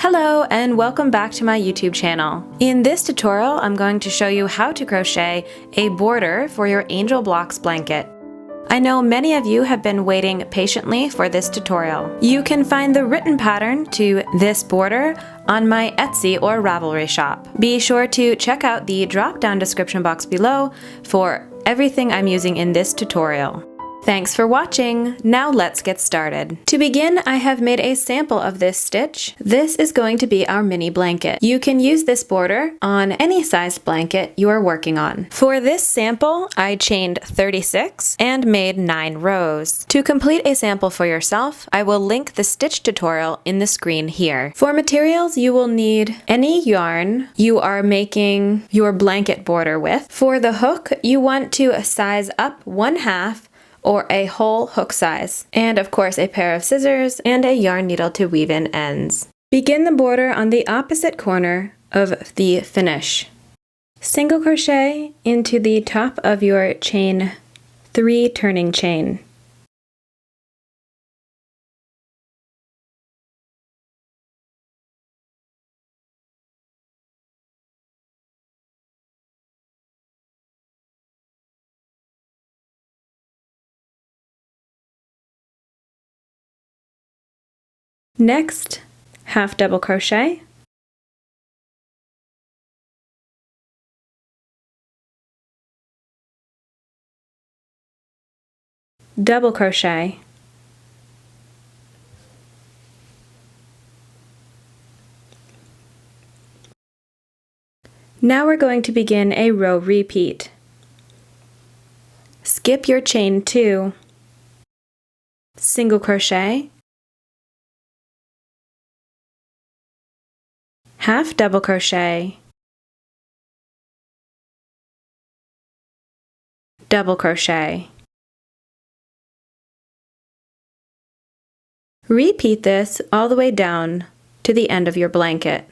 Hello and welcome back to my YouTube channel. In this tutorial, I'm going to show you how to crochet a border for your Angel Blocks blanket. I know many of you have been waiting patiently for this tutorial. You can find the written pattern to this border on my Etsy or Ravelry shop. Be sure to check out the drop-down description box below for everything I'm using in this tutorial. Thanks for watching! Now let's get started. To begin, I have made a sample of this stitch. This is going to be our mini blanket. You can use this border on any sized blanket you are working on. For this sample, I chained 36 and made 9 rows. To complete a sample for yourself, I will link the stitch tutorial in the screen here. For materials, you will need any yarn you are making your blanket border with. For the hook, you want to size up 1/2 or a whole hook size, and of course a pair of scissors and a yarn needle to weave in ends. Begin the border on the opposite corner of the finish. Single crochet into the top of your chain 3 turning chain. Next, half double crochet, double crochet, now we're going to begin a row repeat. Skip your chain 2, single crochet, half double crochet, double crochet. Repeat this all the way down to the end of your blanket.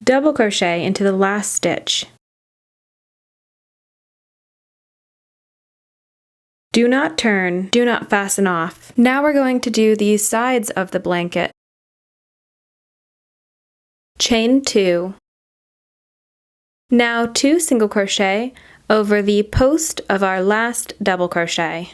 Double crochet into the last stitch. Do not turn, do not fasten off. Now we're going to do the sides of the blanket. Chain 2. Now 2 single crochet over the post of our last double crochet.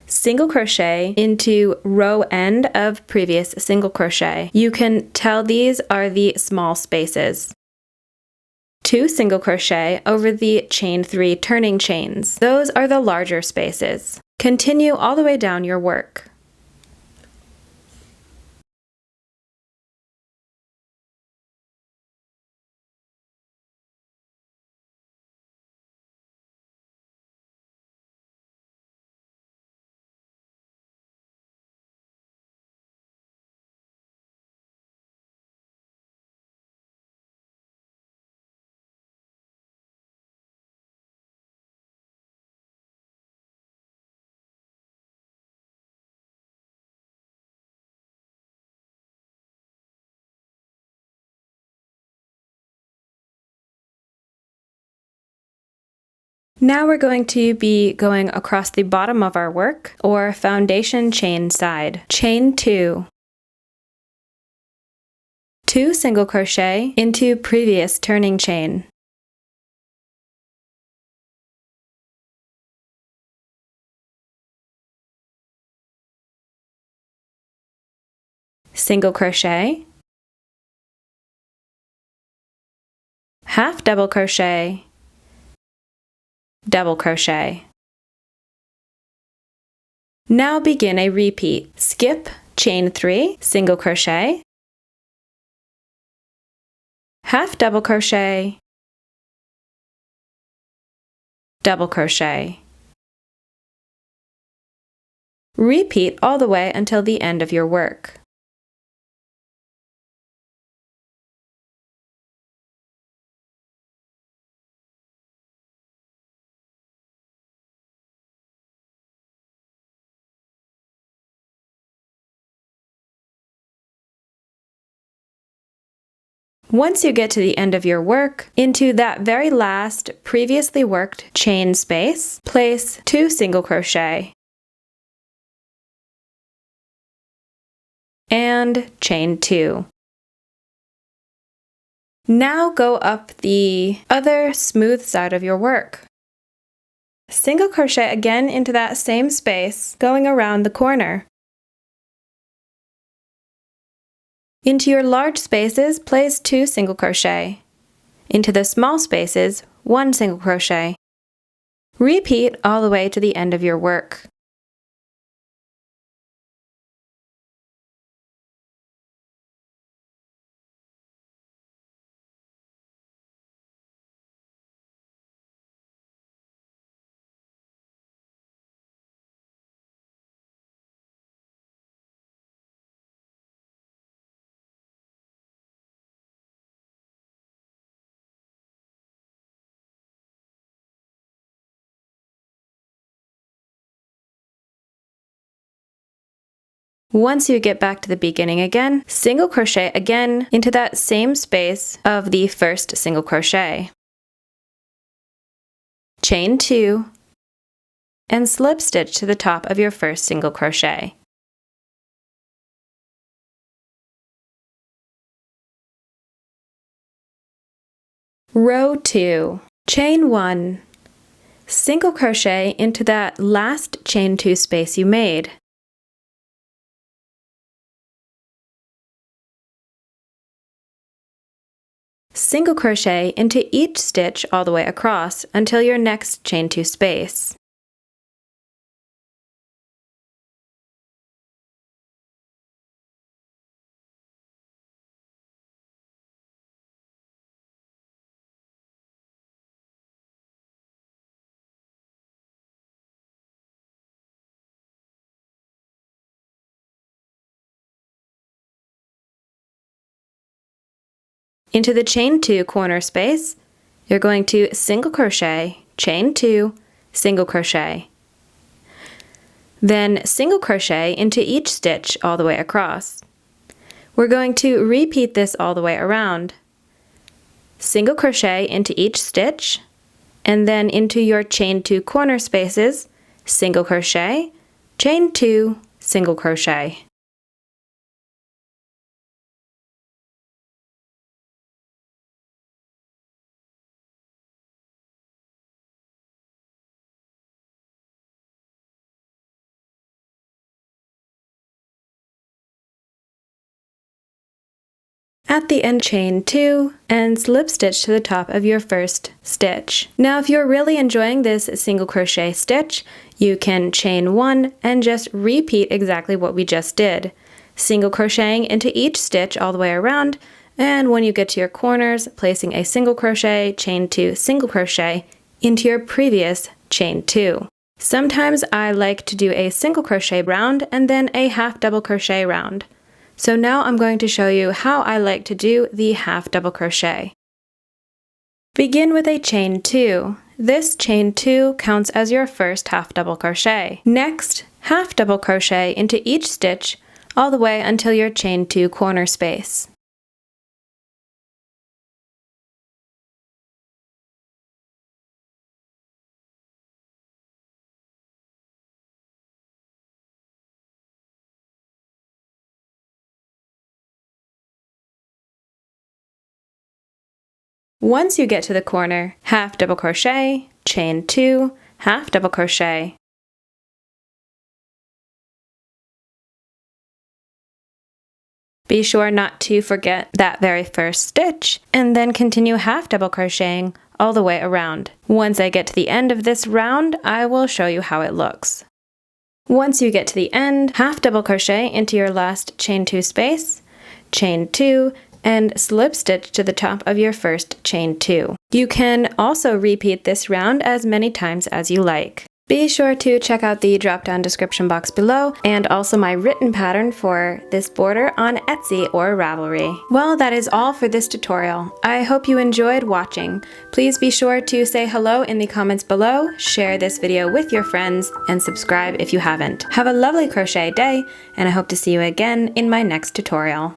Single crochet into row end of previous single crochet. You can tell these are the small spaces. 2 single crochet over the chain 3 turning chains. Those are the larger spaces. Continue all the way down your work. Now we're going to be going across the bottom of our work, or foundation chain side. Chain 2. 2 single crochet into previous turning chain. Single crochet, half double crochet, double crochet. Now begin a repeat. Skip, chain 3, single crochet, half double crochet, double crochet. Repeat all the way until the end of your work. Once you get to the end of your work, into that very last previously worked chain space, place 2 single crochet and chain 2. Now go up the other smooth side of your work. Single crochet again into that same space, going around the corner. Into your large spaces, place 2 single crochet. Into the small spaces, 1 single crochet. Repeat all the way to the end of your work. Once you get back to the beginning again, single crochet again into that same space of the first single crochet. Chain 2 and slip stitch to the top of your first single crochet. Row 2, chain 1, single crochet into that last chain 2 space you made. Single crochet into each stitch all the way across until your next chain 2 space. Into the chain 2 corner space, you're going to single crochet, chain 2, single crochet. Then single crochet into each stitch all the way across. We're going to repeat this all the way around. Single crochet into each stitch, and then into your chain 2 corner spaces, single crochet, chain 2, single crochet. At the end, chain 2 and slip stitch to the top of your first stitch. Now if you're really enjoying this single crochet stitch, you can chain 1 and just repeat exactly what we just did. Single crocheting into each stitch all the way around, and when you get to your corners, placing a single crochet, chain 2, single crochet into your previous chain 2. Sometimes I like to do a single crochet round and then a half double crochet round. So now I'm going to show you how I like to do the half double crochet. Begin with a chain 2. This chain 2 counts as your first half double crochet. Next, half double crochet into each stitch all the way until your chain 2 corner space. Once you get to the corner, half double crochet, chain 2, half double crochet. Be sure not to forget that very first stitch, and then continue half double crocheting all the way around. Once I get to the end of this round, I will show you how it looks. Once you get to the end, half double crochet into your last chain 2 space, chain 2, and slip stitch to the top of your first chain 2. You can also repeat this round as many times as you like. Be sure to check out the drop-down description box below, and also my written pattern for this border on Etsy or Ravelry. Well, that is all for this tutorial. I hope you enjoyed watching. Please be sure to say hello in the comments below, share this video with your friends, and subscribe if you haven't. Have a lovely crochet day, and I hope to see you again in my next tutorial.